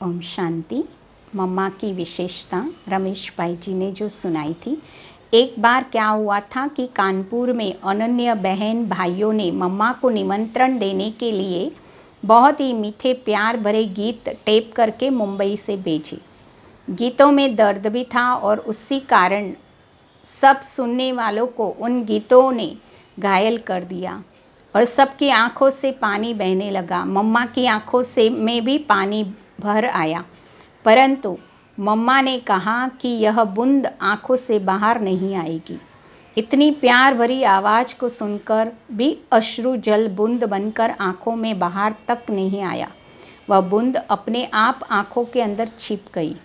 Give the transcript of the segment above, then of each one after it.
ओम शांति। मम्मा की विशेषता रमेश भाई जी ने जो सुनाई थी। एक बार क्या हुआ था कि कानपुर में अनन्य बहन भाइयों ने मम्मा को निमंत्रण देने के लिए बहुत ही मीठे प्यार भरे गीत टेप करके मुंबई से भेजे। गीतों में दर्द भी था और उसी कारण सब सुनने वालों को उन गीतों ने घायल कर दिया और सबकी आंखों से पानी बहने लगा। मम्मा की आंखों से में भी पानी भर आया, परंतु मम्मा ने कहा कि यह बूंद आंखों से बाहर नहीं आएगी। इतनी प्यार भरी आवाज़ को सुनकर भी अश्रु जल बूंद बनकर आंखों में बाहर तक नहीं आया। वह बूंद अपने आप आंखों के अंदर छिप गई।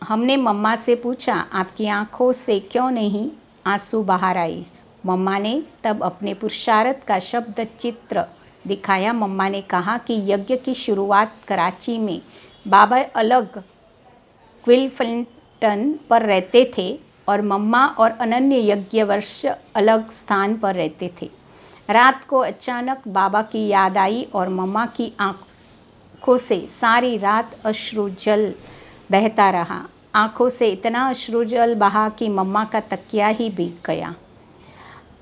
हमने मम्मा से पूछा, आपकी आंखों से क्यों नहीं आंसू बाहर आए? मम्मा ने तब अपने पुरुषार्थ का शब्द चित्र दिखाया। मम्मा ने कहा कि यज्ञ की शुरुआत कराची में बाबा अलग क्विल्फटन पर रहते थे और मम्मा और अनन्य यज्ञ वर्ष अलग स्थान पर रहते थे। रात को अचानक बाबा की याद आई और मम्मा की आंखों से सारी रात अश्रु जल बहता रहा। आंखों से इतना अश्रु जल बहा कि मम्मा का तकिया ही भीग गया।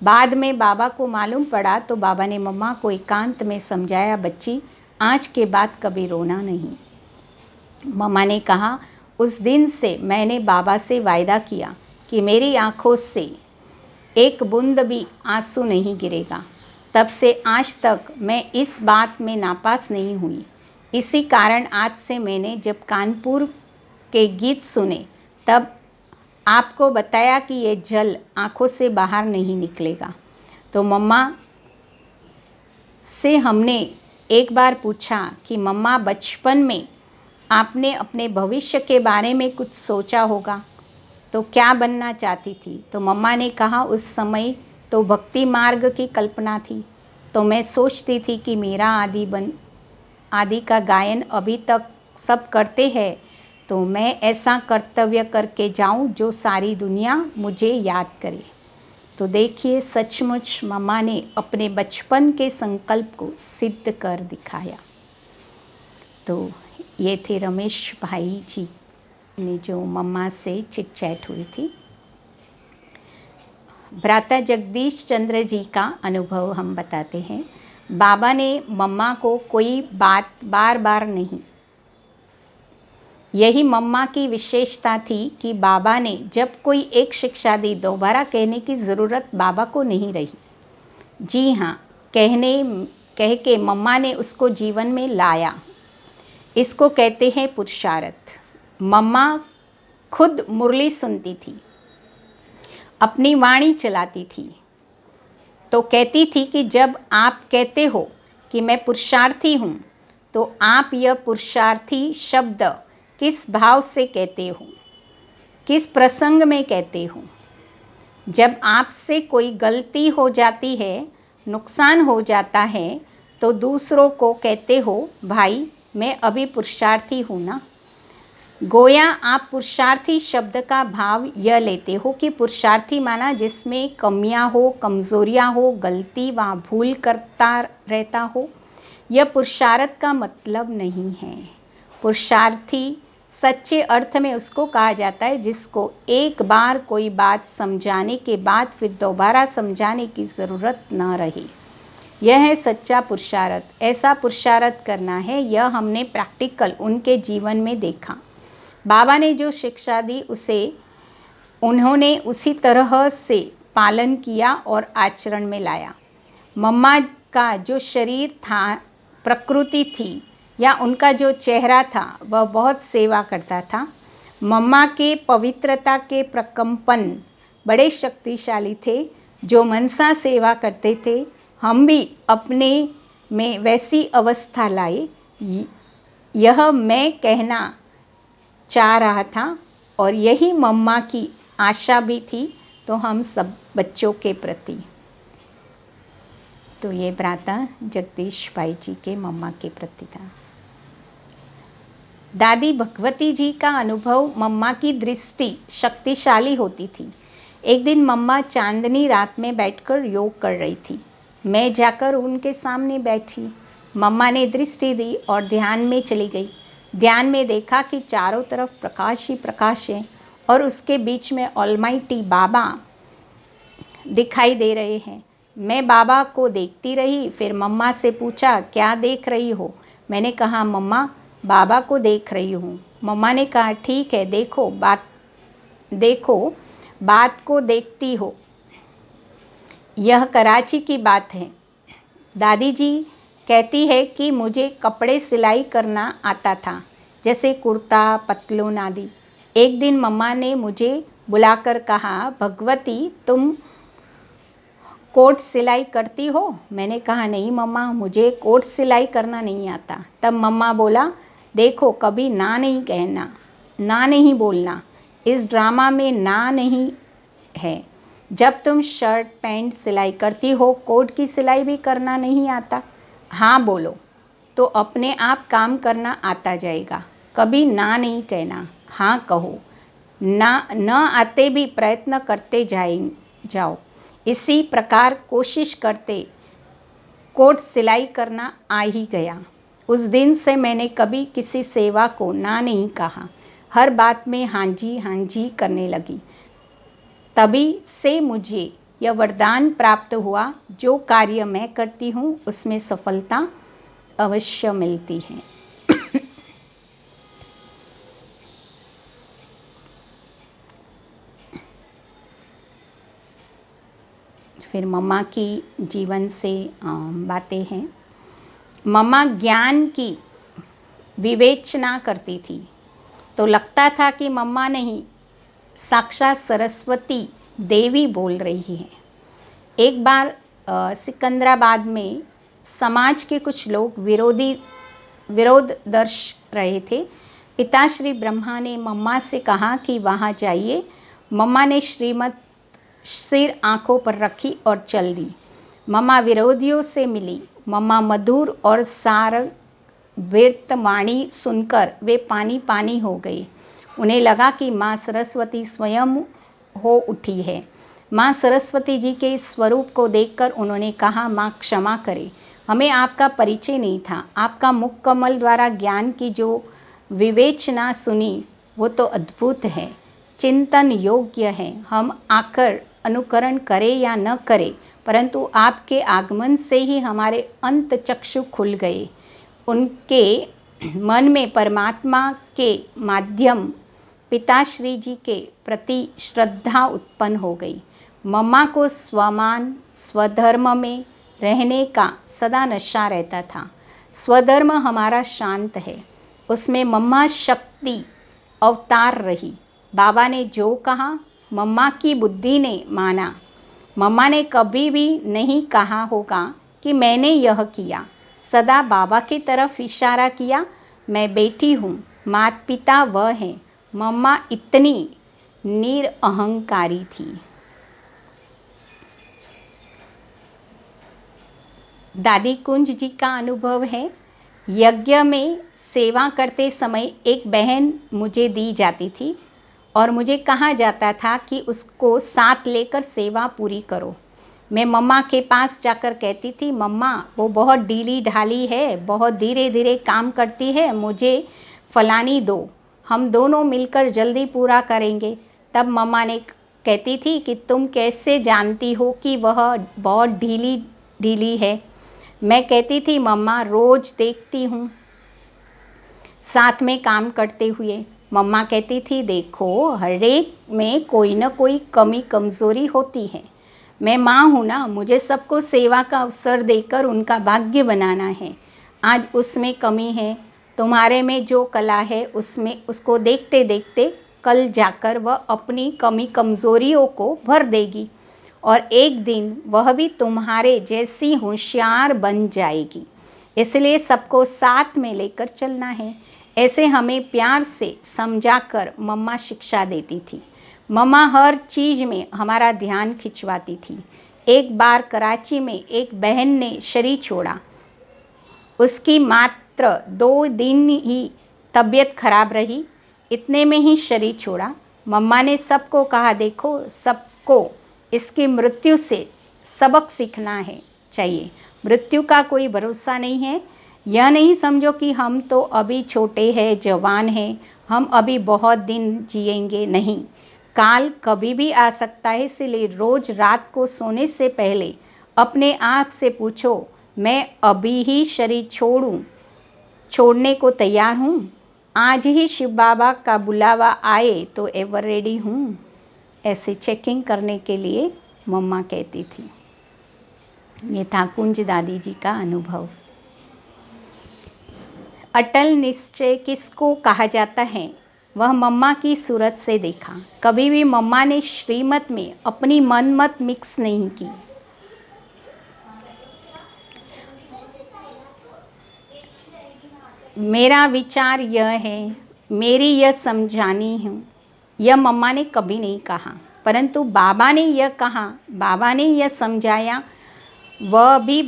बाद में बाबा को मालूम पड़ा तो बाबा ने मम्मा को एकांत में समझाया, बच्ची आज के बाद कभी रोना नहीं। मम्मा ने कहा, उस दिन से मैंने बाबा से वायदा किया कि मेरी आंखों से एक बूंद भी आंसू नहीं गिरेगा। तब से आज तक मैं इस बात में नापास नहीं हुई। इसी कारण आज से मैंने जब कानपुर के गीत सुने तब आपको बताया कि ये जल आंखों से बाहर नहीं निकलेगा। तो मम्मा से हमने एक बार पूछा कि मम्मा बचपन में आपने अपने भविष्य के बारे में कुछ सोचा होगा, तो क्या बनना चाहती थी? तो मम्मा ने कहा, उस समय तो भक्ति मार्ग की कल्पना थी, तो मैं सोचती थी कि मेरा आदि का गायन अभी तक सब करते हैं, तो मैं ऐसा कर्तव्य करके जाऊं जो सारी दुनिया मुझे याद करे। तो देखिए, सचमुच मम्मा ने अपने बचपन के संकल्प को सिद्ध कर दिखाया। तो ये थे रमेश भाई जी ने जो मम्मा से चिट चैट हुई थी। भ्राता जगदीश चंद्र जी का अनुभव हम बताते हैं। बाबा ने मम्मा को कोई बात बार बार नहीं, यही मम्मा की विशेषता थी कि बाबा ने जब कोई एक शिक्षा दी, दोबारा कहने की ज़रूरत बाबा को नहीं रही। जी हाँ, कह के मम्मा ने उसको जीवन में लाया। इसको कहते हैं पुरुषार्थ। मम्मा खुद मुरली सुनती थी, अपनी वाणी चलाती थी, तो कहती थी कि जब आप कहते हो कि मैं पुरुषार्थी हूँ, तो आप यह पुरुषार्थी शब्द किस भाव से कहते हो, किस प्रसंग में कहते हो? जब आपसे कोई गलती हो जाती है, नुकसान हो जाता है, तो दूसरों को कहते हो, भाई मैं अभी पुरुषार्थी हूँ ना। गोया आप पुरुषार्थी शब्द का भाव यह लेते हो कि पुरुषार्थी माना जिसमें कमियां हो, कमज़ोरियां हो, गलती व भूल करता रहता हो। यह पुरुषार्थ का मतलब नहीं है। पुरुषार्थी सच्चे अर्थ में उसको कहा जाता है जिसको एक बार कोई बात समझाने के बाद फिर दोबारा समझाने की ज़रूरत न रहे। यह है सच्चा पुरुषार्थ। ऐसा पुरुषार्थ करना है, यह हमने प्रैक्टिकल उनके जीवन में देखा। बाबा ने जो शिक्षा दी उसे उन्होंने उसी तरह से पालन किया और आचरण में लाया। मम्मा का जो शरीर था, प्रकृति थी या उनका जो चेहरा था, वह बहुत सेवा करता था। मम्मा के पवित्रता के प्रकंपन बड़े शक्तिशाली थे, जो मनसा सेवा करते थे। हम भी अपने में वैसी अवस्था लाए, यह मैं कहना चाह रहा था और यही मम्मा की आशा भी थी, तो हम सब बच्चों के प्रति। तो ये भ्राता जगदीश भाई जी के मम्मा के प्रति था। दादी भगवती जी का अनुभव, मम्मा की दृष्टि शक्तिशाली होती थी। एक दिन मम्मा चांदनी रात में बैठकर योग कर रही थी। मैं जाकर उनके सामने बैठी। मम्मा ने दृष्टि दी और ध्यान में चली गई। ध्यान में देखा कि चारों तरफ प्रकाश ही प्रकाश है और उसके बीच में ऑलमाइटी बाबा दिखाई दे रहे हैं। मैं बाबा को देखती रही, फिर मम्मा से पूछा, क्या देख रही हो? मैंने कहा, मम्मा, बाबा को देख रही हूँ। मम्मा ने कहा, ठीक है, देखो बात को देखती हो। यह कराची की बात है। दादी जी कहती है कि मुझे कपड़े सिलाई करना आता था, जैसे कुर्ता, पतलून आदि। एक दिन मम्मा ने मुझे बुलाकर कहा, भगवती, तुम कोट सिलाई करती हो? मैंने कहा, नहीं मम्मा, मुझे कोट सिलाई करना नहीं आता। तब मम्मा बोला, देखो, कभी ना नहीं कहना, ना नहीं बोलना। इस ड्रामा में ना नहीं है। जब तुम शर्ट पैंट सिलाई करती हो, कोट की सिलाई भी करना नहीं आता? हाँ बोलो, तो अपने आप काम करना आता जाएगा। कभी ना नहीं कहना, हाँ कहो। ना न आते भी प्रयत्न करते जाओ। इसी प्रकार कोशिश करते कोट सिलाई करना आ ही गया। उस दिन से मैंने कभी किसी सेवा को ना नहीं कहा। हर बात में हाँ जी करने लगी। तभी से मुझे यह वरदान प्राप्त हुआ, जो कार्य मैं करती हूँ उसमें सफलता अवश्य मिलती है। फिर मम्मा की जीवन से बातें हैं। मम्मा ज्ञान की विवेचना करती थी तो लगता था कि मम्मा नहीं, साक्षात सरस्वती देवी बोल रही है। एक बार सिकंदराबाद में समाज के कुछ लोग विरोध दर्श रहे थे। पिताश्री ब्रह्मा ने मम्मा से कहा कि वहाँ जाइए। मम्मा ने श्रीमत सिर आंखों पर रखी और चल दी। मम्मा विरोधियों से मिली। मम्मा मधुर और सार वाणी सुनकर वे पानी पानी हो गए। उन्हें लगा कि माँ सरस्वती स्वयं हो उठी है। माँ सरस्वती जी के इस स्वरूप को देखकर उन्होंने कहा, माँ क्षमा करें, हमें आपका परिचय नहीं था। आपका मुख कमल द्वारा ज्ञान की जो विवेचना सुनी वो तो अद्भुत है, चिंतन योग्य है। हम आकर अनुकरण करें या न करें, परंतु आपके आगमन से ही हमारे अंत चक्षु खुल गए। उनके मन में परमात्मा के माध्यम पिताश्री जी के प्रति श्रद्धा उत्पन्न हो गई। मम्मा को स्वमान स्वधर्म में रहने का सदा नशा रहता था। स्वधर्म हमारा शांत है, उसमें मम्मा शक्ति अवतार रही। बाबा ने जो कहा मम्मा की बुद्धि ने माना। मम्मा ने कभी भी नहीं कहा होगा कि मैंने यह किया। सदा बाबा की तरफ इशारा किया, मैं बेटी हूँ, माता पिता वह हैं। मम्मा इतनी निरअहंकारी थी। दादी कुंज जी का अनुभव है। यज्ञ में सेवा करते समय एक बहन मुझे दी जाती थी और मुझे कहा जाता था कि उसको साथ लेकर सेवा पूरी करो। मैं मम्मा के पास जाकर कहती थी, मम्मा वो बहुत ढीली ढाली है, बहुत धीरे धीरे काम करती है, मुझे फलानी दो, हम दोनों मिलकर जल्दी पूरा करेंगे। तब मम्मा ने कहती थी कि तुम कैसे जानती हो कि वह बहुत ढीली है? मैं कहती थी, मम्मा रोज़ देखती हूँ साथ में काम करते हुए। मम्मा कहती थी, देखो हर एक में कोई ना कोई कमी कमज़ोरी होती है। मैं माँ हूँ ना, मुझे सबको सेवा का अवसर देकर उनका भाग्य बनाना है। आज उसमें कमी है, तुम्हारे में जो कला है उसमें उसको देखते देखते कल जाकर वह अपनी कमी कमज़ोरियों को भर देगी और एक दिन वह भी तुम्हारे जैसी होशियार बन जाएगी। इसलिए सबको साथ में लेकर चलना है। ऐसे हमें प्यार से समझाकर मम्मा शिक्षा देती थी। मम्मा हर चीज़ में हमारा ध्यान खिंचवाती थी। एक बार कराची में एक बहन ने शरीर छोड़ा। उसकी मात्र 2 दिन ही तबीयत खराब रही, इतने में ही शरीर छोड़ा। मम्मा ने सबको कहा, देखो सबको इसकी मृत्यु से सबक सीखना है चाहिए। मृत्यु का कोई भरोसा नहीं है, यह नहीं समझो कि हम तो अभी छोटे हैं, जवान हैं, हम अभी बहुत दिन जिएंगे। नहीं, काल कभी भी आ सकता है। इसलिए रोज रात को सोने से पहले अपने आप से पूछो, मैं अभी ही शरीर छोड़ने को तैयार हूँ। आज ही शिव बाबा का बुलावा आए तो एवर रेडी हूँ। ऐसे चेकिंग करने के लिए मम्मा कहती थी। ये था कुंज दादी जी का अनुभव। अटल निश्चय किसको कहा जाता है, वह मम्मा की सूरत से देखा। कभी भी मम्मा ने श्रीमत में अपनी मन मत मिक्स नहीं की। मेरा विचार यह है, मेरी यह समझानी हूँ, यह मम्मा ने कभी नहीं कहा, परंतु बाबा ने यह कहा, बाबा ने यह समझाया। वह भी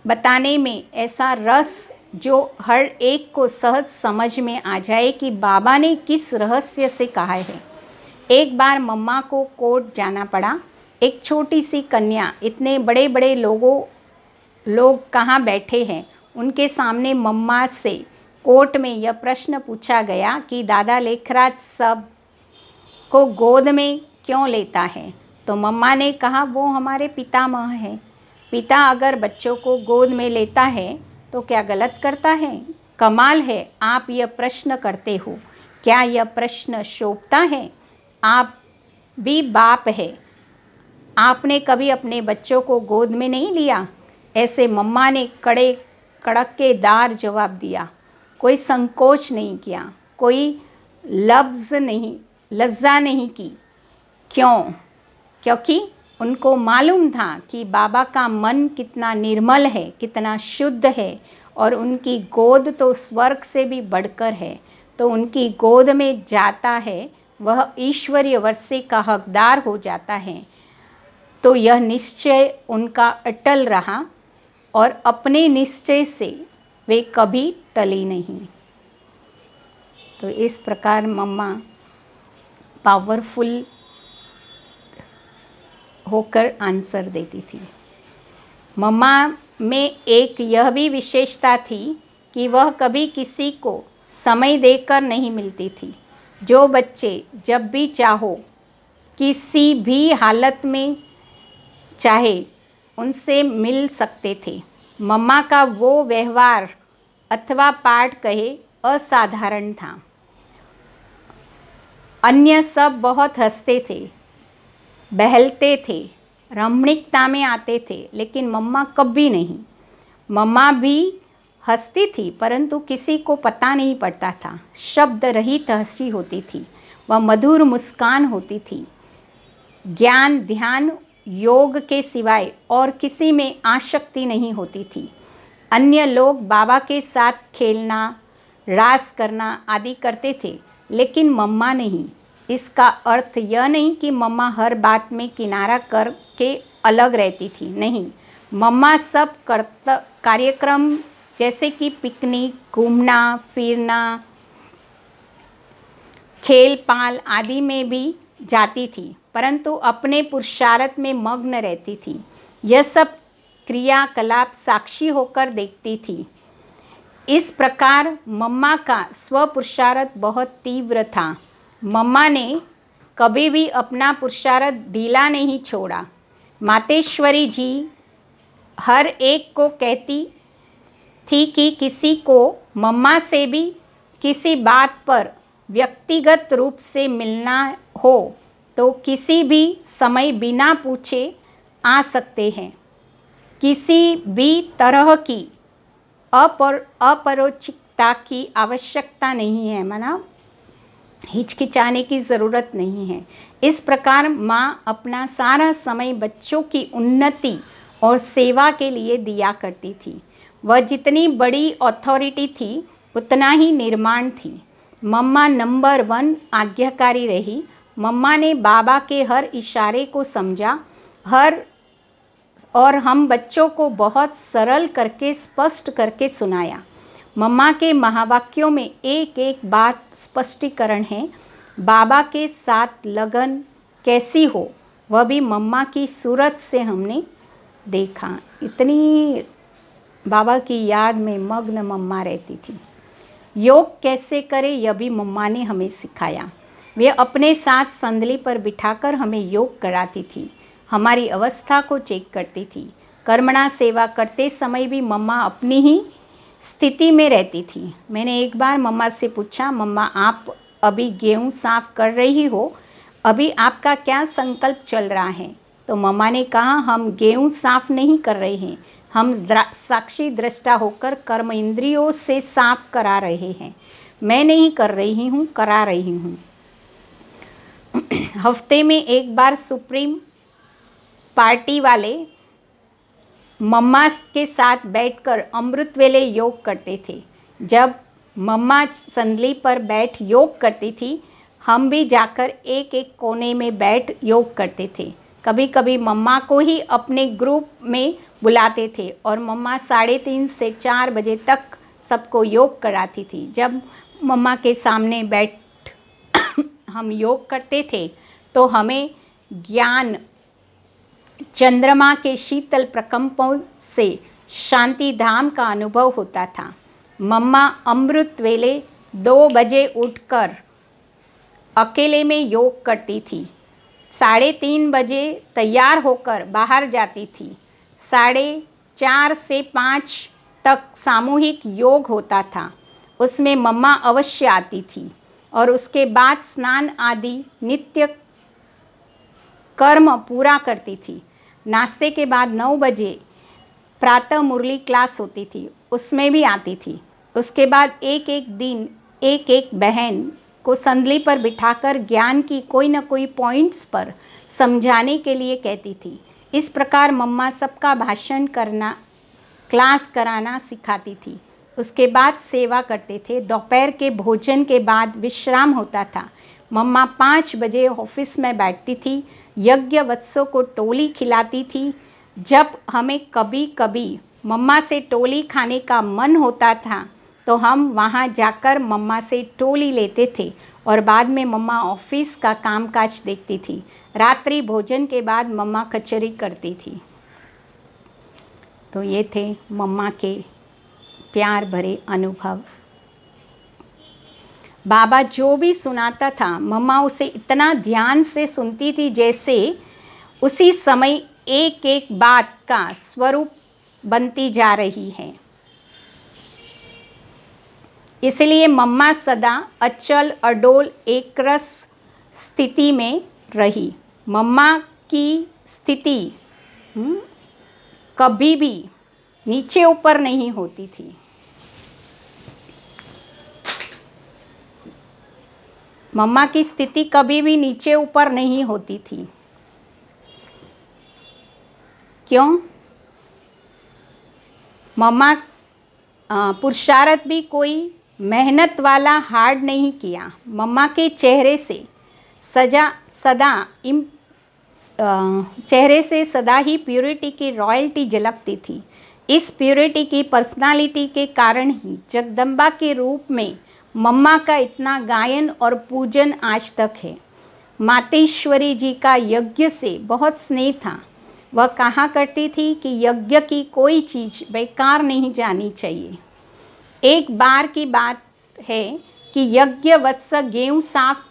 बताने में ऐसा रस जो हर एक को सहज समझ में आ जाए कि बाबा ने किस रहस्य से कहा है। एक बार मम्मा को कोर्ट जाना पड़ा। एक छोटी सी कन्या, इतने बड़े बड़े लोग कहाँ बैठे हैं, उनके सामने मम्मा से कोर्ट में यह प्रश्न पूछा गया कि दादा लेखराज सब को गोद में क्यों लेता है। तो मम्मा ने कहा, वो हमारे पितामह है। पिता अगर बच्चों को गोद में लेता है तो क्या गलत करता है? कमाल है, आप यह प्रश्न करते हो। क्या यह प्रश्न शोभता है? आप भी बाप है, आपने कभी अपने बच्चों को गोद में नहीं लिया? ऐसे मम्मा ने कड़केदार जवाब दिया। कोई संकोच नहीं किया, कोई लज्जा नहीं की। क्यों? क्योंकि उनको मालूम था कि बाबा का मन कितना निर्मल है, कितना शुद्ध है, और उनकी गोद तो स्वर्ग से भी बढ़कर है। तो उनकी गोद में जाता है वह ईश्वरीय वर्षे का हकदार हो जाता है। तो यह निश्चय उनका अटल रहा और अपने निश्चय से वे कभी टली नहीं। तो इस प्रकार मम्मा पावरफुल होकर आंसर देती थी। मम्मा में एक यह भी विशेषता थी कि वह कभी किसी को समय देकर नहीं मिलती थी। जो बच्चे जब भी चाहो, किसी भी हालत में चाहे, उनसे मिल सकते थे। मम्मा का वो व्यवहार अथवा पाठ कहे असाधारण था। अन्य सब बहुत हंसते थे, बहलते थे, रमणीकता में आते थे, लेकिन मम्मा कभी नहीं। मम्मा भी हंसती थी परंतु किसी को पता नहीं पड़ता था। शब्द रहित हंसी होती थी, वह मधुर मुस्कान होती थी। ज्ञान ध्यान योग के सिवाय और किसी में आसक्ति नहीं होती थी। अन्य लोग बाबा के साथ खेलना, रास करना आदि करते थे, लेकिन मम्मा नहीं। इसका अर्थ यह नहीं कि मम्मा हर बात में किनारा करके अलग रहती थी, नहीं। मम्मा सब कार्यक्रम जैसे कि पिकनिक, घूमना फिरना, खेल पाल आदि में भी जाती थी, परंतु अपने पुरुषार्थ में मग्न रहती थी। यह सब क्रियाकलाप साक्षी होकर देखती थी। इस प्रकार मम्मा का स्वपुरुषार्थ बहुत तीव्र था। मम्मा ने कभी भी अपना पुरुषार्थ ढीला नहीं छोड़ा। मातेश्वरी जी हर एक को कहती थी कि किसी को मम्मा से भी किसी बात पर व्यक्तिगत रूप से मिलना हो तो किसी भी समय बिना पूछे आ सकते हैं। किसी भी तरह की अपरोक्षता की आवश्यकता नहीं है, माना हिचकिचाने की ज़रूरत नहीं है। इस प्रकार माँ अपना सारा समय बच्चों की उन्नति और सेवा के लिए दिया करती थी। वह जितनी बड़ी अथॉरिटी थी उतना ही निर्माण थी। मम्मा नंबर 1 आज्ञाकारी रही। मम्मा ने बाबा के हर इशारे को समझा, और हम बच्चों को बहुत सरल करके स्पष्ट करके सुनाया। मम्मा के महावाक्यों में एक एक बात स्पष्टीकरण है। बाबा के साथ लगन कैसी हो वह भी मम्मा की सूरत से हमने देखा। इतनी बाबा की याद में मग्न मम्मा रहती थी। योग कैसे करें यह भी मम्मा ने हमें सिखाया। वे अपने साथ संदली पर बिठाकर हमें योग कराती थी, हमारी अवस्था को चेक करती थी। कर्मणा सेवा करते समय भी मम्मा अपनी ही स्थिति में रहती थी। मैंने एक बार मम्मा से पूछा, मम्मा आप अभी गेहूँ साफ कर रही हो, अभी आपका क्या संकल्प चल रहा है? तो मम्मा ने कहा, हम गेहूँ साफ नहीं कर रहे हैं, हम साक्षी दृष्टा होकर कर्म इंद्रियों से साफ करा रहे हैं। मैं नहीं कर रही हूँ, करा रही हूँ। हफ्ते में एक बार सुप्रीम पार्टी वाले मम्मा के साथ बैठकर अमृत वेले योग करते थे। जब मम्मा संदली पर बैठ योग करती थी, हम भी जाकर एक एक कोने में बैठ योग करते थे। कभी कभी मम्मा को ही अपने ग्रुप में बुलाते थे और मम्मा 3:30 से 4 बजे तक सबको योग कराती थी। जब मम्मा के सामने बैठ हम योग करते थे तो हमें ज्ञान चंद्रमा के शीतल प्रकंपों से शांति धाम का अनुभव होता था। मम्मा अमृत वेले 2 बजे उठकर अकेले में योग करती थी। 3:30 बजे तैयार होकर बाहर जाती थी। 4:30 से 5 तक सामूहिक योग होता था, उसमें मम्मा अवश्य आती थी और उसके बाद स्नान आदि नित्य कर्म पूरा करती थी। नाश्ते के बाद 9 बजे प्रातः मुरली क्लास होती थी, उसमें भी आती थी। उसके बाद एक एक दिन एक एक बहन को संदली पर बिठाकर ज्ञान की कोई न कोई पॉइंट्स पर समझाने के लिए कहती थी। इस प्रकार मम्मा सबका भाषण करना, क्लास कराना सिखाती थी। उसके बाद सेवा करते थे। दोपहर के भोजन के बाद विश्राम होता था। मम्मा 5 बजे ऑफिस में बैठती थी, यज्ञ वत्सों को टोली खिलाती थी। जब हमें कभी कभी मम्मा से टोली खाने का मन होता था तो हम वहाँ जाकर मम्मा से टोली लेते थे और बाद में मम्मा ऑफिस का कामकाज देखती थी। रात्रि भोजन के बाद मम्मा कचहरी करती थी। तो ये थे मम्मा के प्यार भरे अनुभव। बाबा जो भी सुनाता था मम्मा उसे इतना ध्यान से सुनती थी जैसे उसी समय एक एक बात का स्वरूप बनती जा रही है। इसलिए मम्मा सदा अचल अडोल एकरस स्थिति में रही। मम्मा की स्थिति कभी भी नीचे ऊपर नहीं होती थी। मम्मा की स्थिति कभी भी नीचे ऊपर नहीं होती थी। क्यों? मम्मा पुरुषार्थ भी कोई मेहनत वाला हार्ड नहीं किया। मम्मा के चेहरे से सदा ही प्योरिटी की रॉयल्टी झलकती थी। इस प्योरिटी की पर्सनालिटी के कारण ही जगदम्बा के रूप में मम्मा का इतना गायन और पूजन आज तक है। मातेश्वरी जी का यज्ञ से बहुत स्नेह था। वह कहा करती थी कि यज्ञ की कोई चीज़ बेकार नहीं जानी चाहिए। एक बार की बात है कि यज्ञ वत्स गेहूँ साफ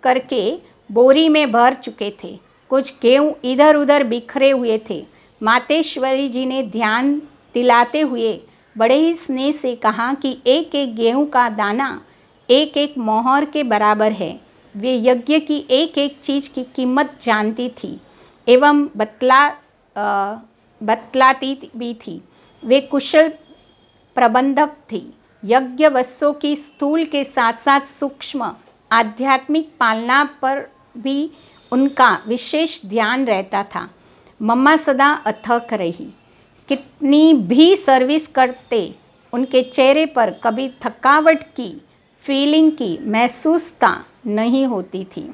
करके बोरी में भर चुके थे। कुछ गेहूँ इधर उधर बिखरे हुए थे। मातेश्वरी जी ने ध्यान दिलाते हुए बड़े ही स्नेह से कहा कि एक एक गेहूँ का दाना एक एक मोहर के बराबर है। वे यज्ञ की एक एक चीज़ की कीमत जानती थी एवं बतलाती भी थी। वे कुशल प्रबंधक थी। यज्ञ वत्सों की स्थूल के साथ साथ सूक्ष्म आध्यात्मिक पालना पर भी उनका विशेष ध्यान रहता था। मम्मा सदा अथक रही। कितनी भी सर्विस करते उनके चेहरे पर कभी थकावट की फीलिंग की महसूसता नहीं होती थी।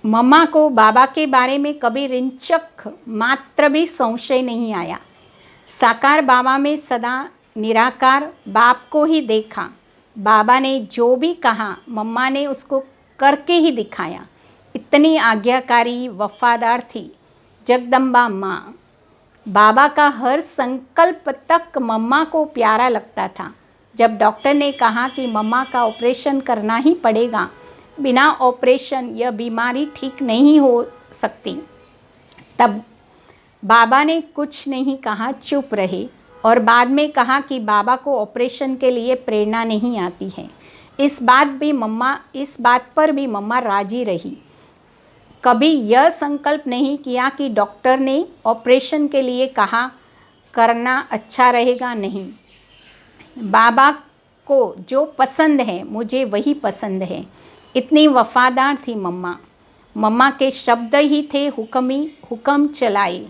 मम्मा को बाबा के बारे में कभी रिंचक मात्र भी संशय नहीं आया। साकार बाबा में सदा निराकार बाप को ही देखा। बाबा ने जो भी कहा मम्मा ने उसको करके ही दिखाया। इतनी आज्ञाकारी वफादार थी जगदम्बा माँ। बाबा का हर संकल्प तक मम्मा को प्यारा लगता था। जब डॉक्टर ने कहा कि मम्मा का ऑपरेशन करना ही पड़ेगा, बिना ऑपरेशन यह बीमारी ठीक नहीं हो सकती, तब बाबा ने कुछ नहीं कहा, चुप रहे और बाद में कहा कि बाबा को ऑपरेशन के लिए प्रेरणा नहीं आती है। इस बात पर भी मम्मा राजी रही। कभी यह संकल्प नहीं किया कि डॉक्टर ने ऑपरेशन के लिए कहा करना अच्छा रहेगा, नहीं। बाबा को जो पसंद है मुझे वही पसंद है, इतनी वफादार थी मम्मा। मम्मा के शब्द ही थे, हुक्म चलाए।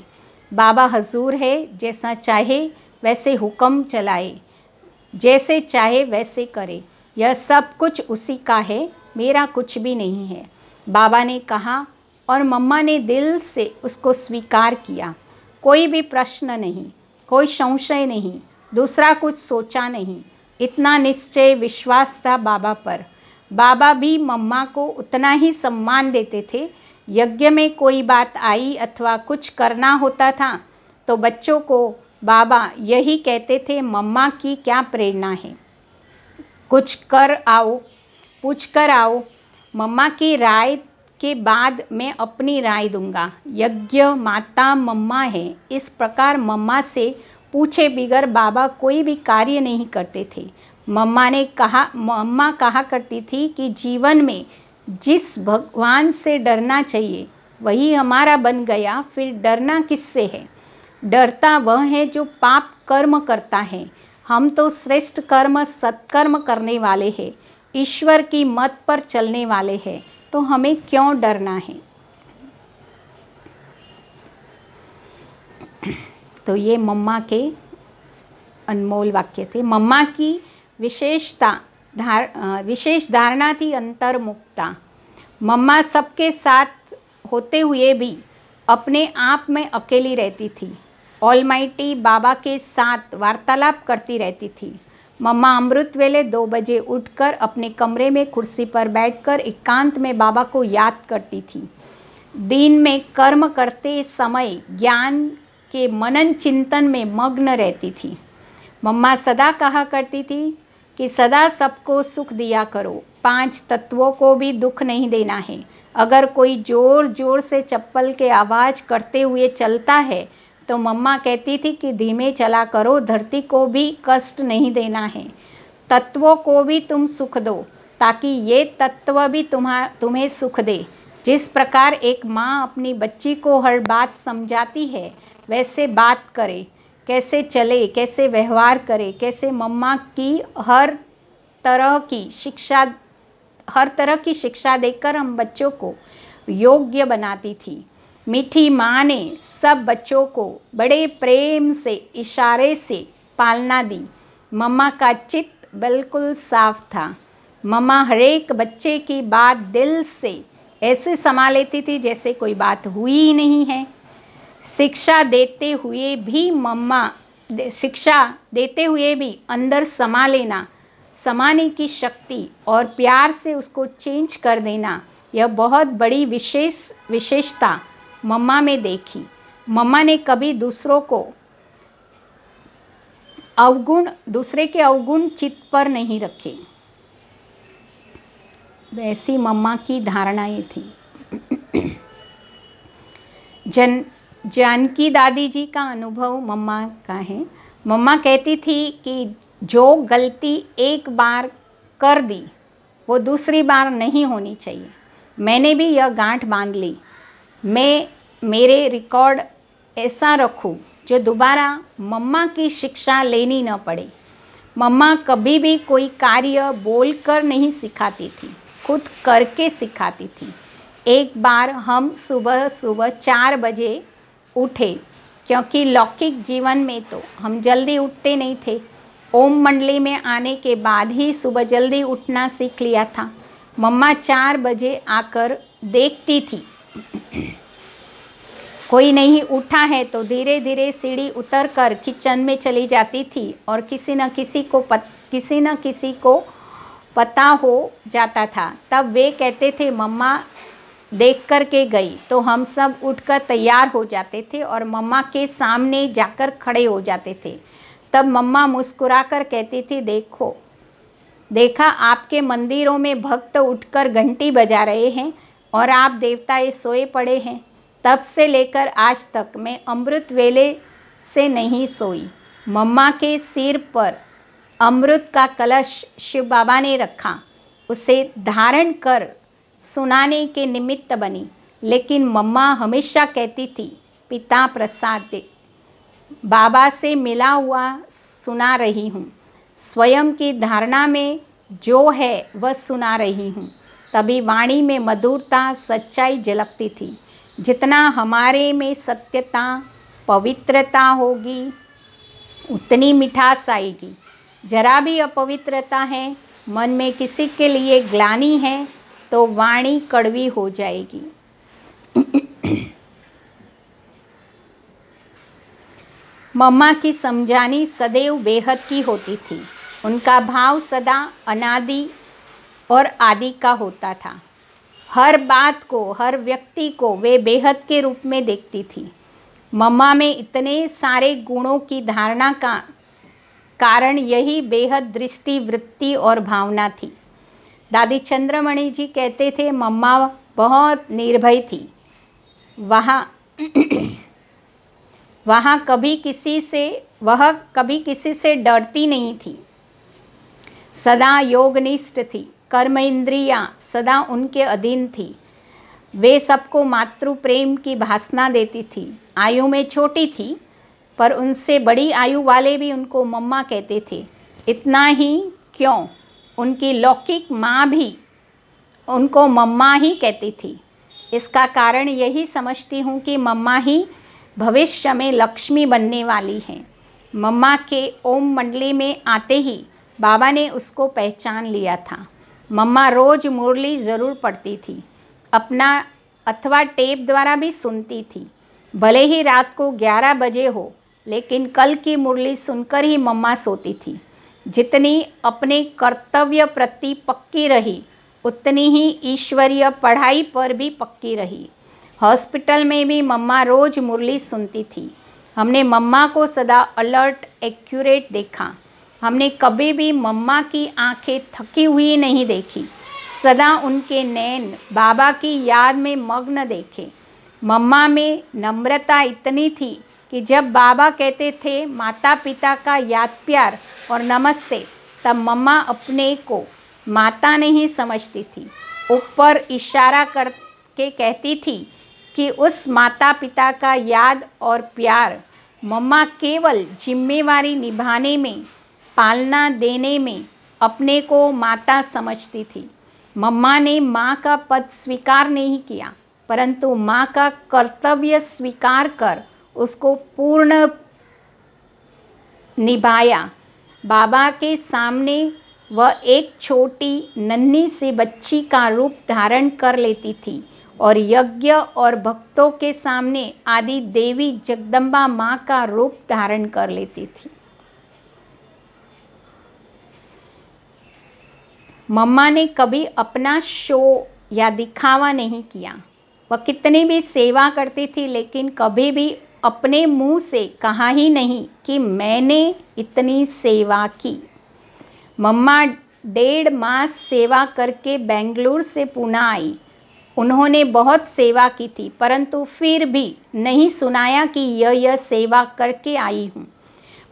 बाबा हजूर है, जैसा चाहे वैसे हुक्म चलाए, जैसे चाहे वैसे करे, यह सब कुछ उसी का है, मेरा कुछ भी नहीं है, बाबा ने कहा और मम्मा ने दिल से उसको स्वीकार किया। कोई भी प्रश्न नहीं, कोई संशय नहीं, दूसरा कुछ सोचा नहीं, इतना निश्चय विश्वास था बाबा पर। बाबा भी मम्मा को उतना ही सम्मान देते थे। यज्ञ में कोई बात आई अथवा कुछ करना होता था तो बच्चों को बाबा यही कहते थे, मम्मा की क्या प्रेरणा है, कुछ कर आओ, पूछ कर आओ, मम्मा की राय के बाद मैं अपनी राय दूंगा। यज्ञ माता मम्मा है, इस प्रकार मम्मा से पूछे बिगर बाबा कोई भी कार्य नहीं करते थे। मम्मा कहा करती थी कि जीवन में जिस भगवान से डरना चाहिए वही हमारा बन गया, फिर डरना किससे है? डरता वह है जो पाप कर्म करता है। हम तो श्रेष्ठ कर्म सत्कर्म करने वाले हैं, ईश्वर की मत पर चलने वाले हैं, तो हमें क्यों डरना है? तो ये मम्मा के अनमोल वाक्य थे। मम्मा की विशेष धारणा थी अंतर्मुक्ता। मम्मा सबके साथ होते हुए भी अपने आप में अकेली रहती थी। ऑलमाइटी बाबा के साथ वार्तालाप करती रहती थी। मम्मा अमृत वेले 2 बजे उठकर अपने कमरे में कुर्सी पर बैठकर एकांत में बाबा को याद करती थी। दिन में कर्म करते समय ज्ञान के मनन चिंतन में मग्न रहती थी। मम्मा सदा कहा करती थी कि सदा सबको सुख दिया करो, 5 तत्वों को भी दुख नहीं देना है। अगर कोई जोर जोर से चप्पल के आवाज़ करते हुए चलता है तो मम्मा कहती थी कि धीमे चला करो, धरती को भी कष्ट नहीं देना है। तत्वों को भी तुम सुख दो ताकि ये तत्व भी तुम्हें सुख दे। जिस प्रकार एक माँ अपनी बच्ची को हर बात समझाती है वैसे बात करे, कैसे चले, कैसे व्यवहार करे, कैसे मम्मा की हर तरह की शिक्षा देकर हम बच्चों को योग्य बनाती थी। मीठी माँ ने सब बच्चों को बड़े प्रेम से इशारे से पालना दी। मम्मा का चित्त बिल्कुल साफ था। मम्मा हरेक बच्चे की बात दिल से ऐसे समा लेती थी जैसे कोई बात हुई ही नहीं है। शिक्षा देते हुए भी अंदर समाने की शक्ति और प्यार से उसको चेंज कर देना, यह बहुत बड़ी विशेषता मम्मा में देखी। मम्मा ने कभी दूसरे के अवगुण चित्त पर नहीं रखे। वैसी मम्मा की धारणाएं थी। जानकी दादी जी का अनुभव मम्मा का है। मम्मा कहती थी कि जो गलती एक बार कर दी वो दूसरी बार नहीं होनी चाहिए। मैंने भी यह गांठ बांध ली। मैं मेरे रिकॉर्ड ऐसा रखूं जो दोबारा मम्मा की शिक्षा लेनी न पड़े। मम्मा कभी भी कोई कार्य बोलकर नहीं सिखाती थी, खुद करके सिखाती थी। एक बार हम सुबह 4 बजे उठे, क्योंकि लौकिक जीवन में तो हम जल्दी उठते नहीं थे। ओम मंडली में आने के बाद ही सुबह जल्दी उठना सीख लिया था। मम्मा 4 बजे आकर देखती थी कोई नहीं उठा है तो धीरे धीरे सीढ़ी उतरकर किचन में चली जाती थी और किसी न किसी को पता हो जाता था। तब वे कहते थे, मम्मा देख कर के गई तो हम सब उठकर तैयार हो जाते थे और मम्मा के सामने जाकर खड़े हो जाते थे। तब मम्मा मुस्कुराकर कहती थी, देखा आपके मंदिरों में भक्त उठकर घंटी बजा रहे हैं और आप देवताएं सोए पड़े हैं। तब से लेकर आज तक मैं अमृत वेले से नहीं सोई। मम्मा के सिर पर अमृत का कलश शिव बाबा ने रखा, उसे धारण कर सुनाने के निमित्त बनी। लेकिन मम्मा हमेशा कहती थी, पिता प्रसाद दे, बाबा से मिला हुआ सुना रही हूँ, स्वयं की धारणा में जो है वह सुना रही हूँ। तभी वाणी में मधुरता, सच्चाई झलकती थी। जितना हमारे में सत्यता, पवित्रता होगी, उतनी मिठास आएगी। जरा भी अपवित्रता है, मन में किसी के लिए ग्लानि है, तो वाणी कड़वी हो जाएगी। मम्मा की समझानी सदैव बेहद की होती थी। उनका भाव सदा अनादि और आदि का होता था। हर बात को, हर व्यक्ति को वे बेहद के रूप में देखती थी। मम्मा में इतने सारे गुणों की धारणा का कारण यही बेहद दृष्टि, वृत्ति और भावना थी। दादी चंद्रमणि जी कहते थे, मम्मा बहुत निर्भय थी। वह कभी किसी से डरती नहीं थी। सदा योगनिष्ठ थी। कर्म इंद्रियां सदा उनके अधीन थी। वे सबको मातृ प्रेम की भासना देती थी। आयु में छोटी थी, पर उनसे बड़ी आयु वाले भी उनको मम्मा कहते थे। इतना ही क्यों, उनकी लौकिक माँ भी उनको मम्मा ही कहती थी। इसका कारण यही समझती हूँ कि मम्मा ही भविष्य में लक्ष्मी बनने वाली हैं। मम्मा के ओम मंडली में आते ही बाबा ने उसको पहचान लिया था। मम्मा रोज़ मुरली ज़रूर पढ़ती थी, अपना अथवा टेप द्वारा भी सुनती थी। भले ही रात को 11 बजे हो, लेकिन कल की मुरली सुनकर ही मम्मा सोती थी। जितनी अपने कर्तव्य प्रति पक्की रही, उतनी ही ईश्वरीय पढ़ाई पर भी पक्की रही। हॉस्पिटल में भी मम्मा रोज़ मुरली सुनती थी। हमने मम्मा को सदा अलर्ट, एक्यूरेट देखा। हमने कभी भी मम्मा की आंखें थकी हुई नहीं देखी। सदा उनके नैन बाबा की याद में मग्न देखे। मम्मा में नम्रता इतनी थी कि जब बाबा कहते थे माता पिता का याद प्यार और नमस्ते, तब मम्मा अपने को माता नहीं समझती थी। ऊपर इशारा करके कहती थी कि उस माता पिता का याद और प्यार मम्मा केवल जिम्मेवारी निभाने में, पालना देने में अपने को माता समझती थी। मम्मा ने माँ का पद स्वीकार नहीं किया, परंतु माँ का कर्तव्य स्वीकार कर उसको पूर्ण निभाया। बाबा के सामने वह एक छोटी नन्ही सी बच्ची का रूप धारण कर लेती थी और यज्ञ और भक्तों के सामने आदि देवी जगदम्बा माँ का रूप धारण कर लेती थी। मम्मा ने कभी अपना शो या दिखावा नहीं किया। वह कितनी भी सेवा करती थी, लेकिन कभी भी अपने मुंह से कहा ही नहीं कि मैंने इतनी सेवा की। मम्मा 1.5 मास सेवा करके बेंगलुरु से पुणे आई। उन्होंने बहुत सेवा की थी, परंतु फिर भी नहीं सुनाया कि यह सेवा करके आई हूँ।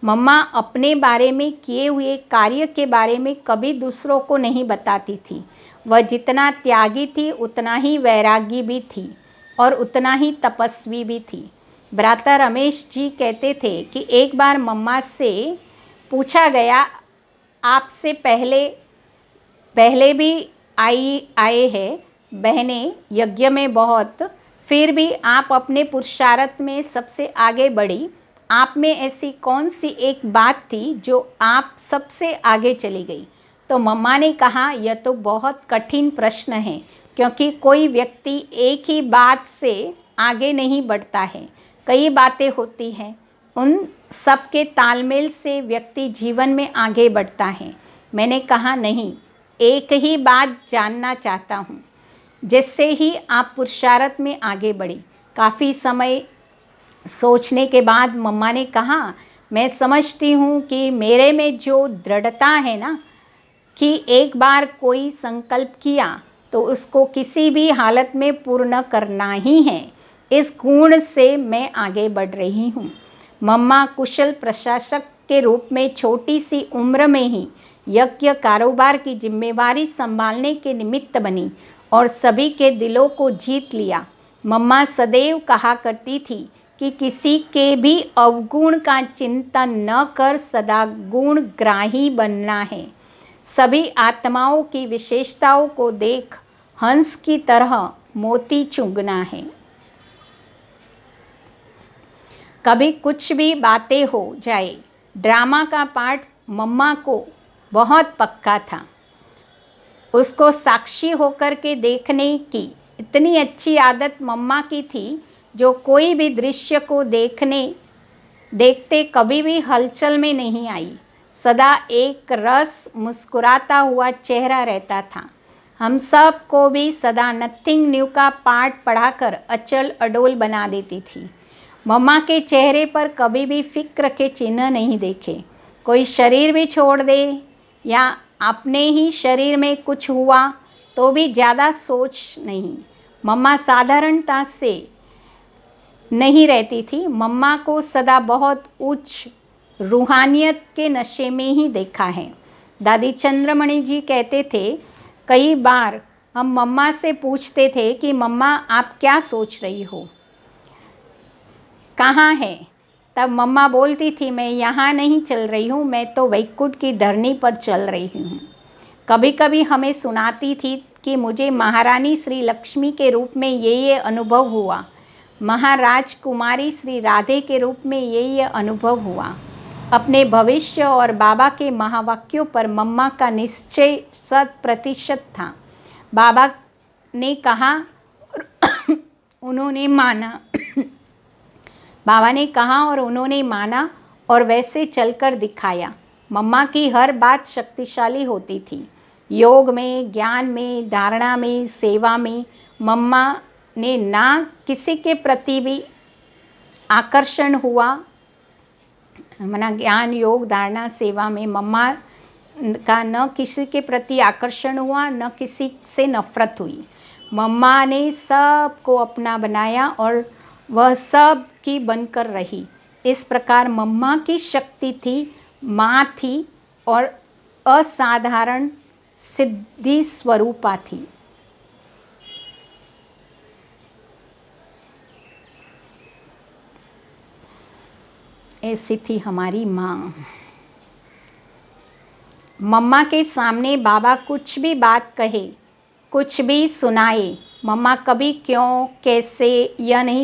मम्मा अपने बारे में किए हुए कार्य के बारे में कभी दूसरों को नहीं बताती थी। वह जितना त्यागी थी, उतना ही वैरागी भी थी और उतना ही तपस्वी भी थी। भ्राता रमेश जी कहते थे कि एक बार मम्मा से पूछा गया, आपसे पहले भी आए हैं बहनें यज्ञ में बहुत, फिर भी आप अपने पुरुषार्थ में सबसे आगे बढ़ी। आप में ऐसी कौन सी एक बात थी जो आप सबसे आगे चली गई? तो मम्मा ने कहा, यह तो बहुत कठिन प्रश्न है, क्योंकि कोई व्यक्ति एक ही बात से आगे नहीं बढ़ता है। कई बातें होती हैं, उन सब के तालमेल से व्यक्ति जीवन में आगे बढ़ता है। मैंने कहा, नहीं, एक ही बात जानना चाहता हूँ। जिससे ही आप पुरुषार्थ में आगे बढ़े। काफ़ी समय सोचने के बाद मम्मा ने कहा, मैं समझती हूँ कि मेरे में जो दृढ़ता है ना, कि एक बार कोई संकल्प किया तो उसको किसी भी हालत में पूर्ण करना ही है, इस गुण से मैं आगे बढ़ रही हूँ। मम्मा कुशल प्रशासक के रूप में छोटी सी उम्र में ही यज्ञ कारोबार की जिम्मेवारी संभालने के निमित्त बनी और सभी के दिलों को जीत लिया। मम्मा सदैव कहा करती थी कि किसी के भी अवगुण का चिंतन न कर सदा गुणग्राही बनना है। सभी आत्माओं की विशेषताओं को देख हंस की तरह मोती चुगना है। कभी कुछ भी बातें हो जाए, ड्रामा का पार्ट मम्मा को बहुत पक्का था। उसको साक्षी होकर के देखने की इतनी अच्छी आदत मम्मा की थी, जो कोई भी दृश्य को देखते कभी भी हलचल में नहीं आई। सदा एक रस मुस्कुराता हुआ चेहरा रहता था। हम सब को भी सदा नथिंग न्यू का पाठ पढ़ाकर अचल अडोल बना देती थी। मम्मा के चेहरे पर कभी भी फिक्र के चिन्ह नहीं देखे। कोई शरीर भी छोड़ दे या अपने ही शरीर में कुछ हुआ तो भी ज़्यादा सोच नहीं। मम्मा साधारणता से नहीं रहती थी। मम्मा को सदा बहुत उच्च रूहानियत के नशे में ही देखा है। दादी चंद्रमणि जी कहते थे, कई बार हम मम्मा से पूछते थे कि मम्मा आप क्या सोच रही हो, कहाँ है? तब मम्मा बोलती थी, मैं यहाँ नहीं चल रही हूँ, मैं तो वैकुंठ की धरनी पर चल रही हूँ। कभी कभी हमें सुनाती थी कि मुझे महारानी श्री लक्ष्मी के रूप में ये अनुभव हुआ, महाराज कुमारी श्री राधे के रूप में ये अनुभव हुआ। अपने भविष्य और बाबा के महावाक्यों पर मम्मा का निश्चय 100% था। बाबा ने कहा उन्होंने माना बाबा ने कहा और उन्होंने माना और वैसे चलकर दिखाया। मम्मा की हर बात शक्तिशाली होती थी। योग में, ज्ञान में, धारणा में, सेवा में मम्मा ने ना किसी के प्रति भी आकर्षण हुआ, मना ज्ञान, योग, धारणा, सेवा में मम्मा का न किसी के प्रति आकर्षण हुआ, न किसी से नफरत हुई। मम्मा ने सबको अपना बनाया और वह सब की बनकर रही। इस प्रकार मम्मा की शक्ति थी, माँ थी और असाधारण सिद्धि स्वरूपा थी। ऐसी थी हमारी माँ। मम्मा के सामने बाबा कुछ भी बात कहे, कुछ भी सुनाए, मम्मा कभी क्यों, कैसे यह नहीं